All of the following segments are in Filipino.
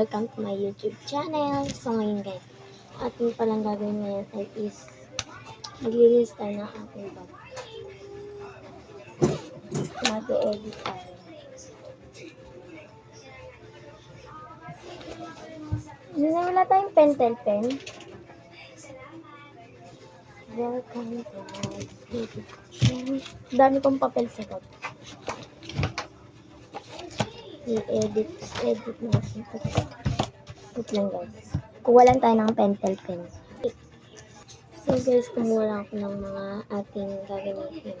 welcome to my YouTube channel. So ngayon guys, ating palang gagawin ngayon ay is maglinis tayo ng ating bag. Mag-edit tayo. Wala tayong pentel pen. Welcome to my YouTube channel. Dami kong papel sa bag. I-edit natin ito. Wait lang guys. Kuha lang tayo ng pentel pen. So guys, kumuha lang ako ng mga ating gagamitin.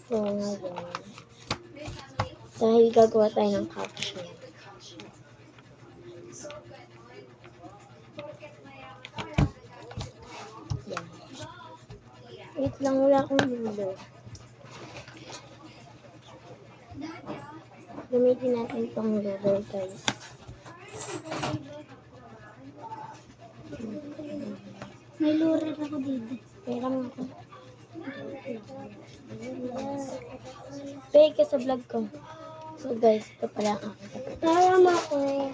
So ngayon, dahil gagawa tayo ng caption. Yan. Wait lang, wala akong ruler. Gamitin natin itong ruler guys. May lurer ako dito. Pera mo ako. Pay ka sa vlog ko. So guys, ito pala ang aking Tara mo ako eh.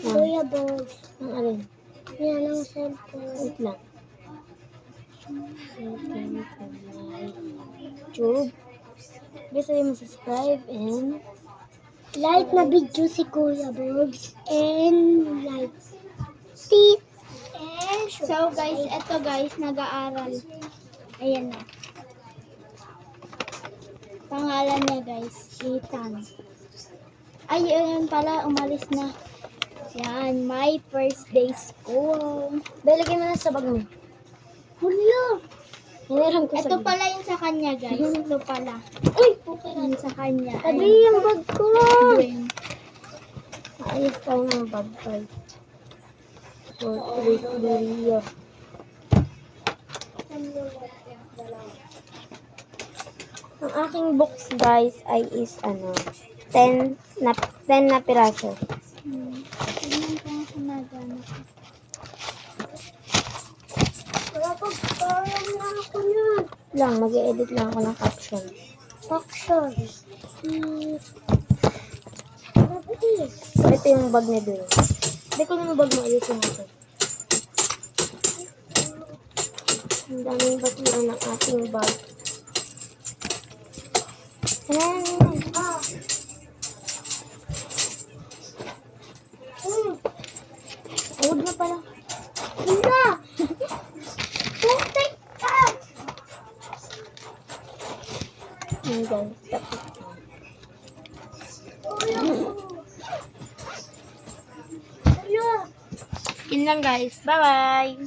Kuya Boss. ang alin. Yan ang cellphone. Wait lang. Welcome to my YouTube. Please sabihin mo subscribe and Like na video si Kuya Boss. And like. Tit. And so guys, eto guys, nag-aaral. Ayan na. Pangalan niya guys, Ethan. Ay, ayan pala, umalis na. Yan, my first day school. lagyan mo na sa bag mo. Hulyo! Hiniram ko sa Ito bag. pala yung sa kanya guys. Ito pala. Uy! Yung sa kanya. Tabi yung bag ko. Ayun. Ayos tayo ng bag guys. For 3 video. Ang aking books guys ay is 10 na piraso. Tignan ko ang sumagana ko. Parang na ako na. Lang, mag-edit lang ako ng caption. Action. So, ito yung bag ni Dwayne. Hindi ko naman bag maayusin ito. Ang daming basura ng ating bag. Ayan. Huwag na pala. Ina! Putik ka! Ayan guys, tapos na. Yun lang guys. Bye-bye!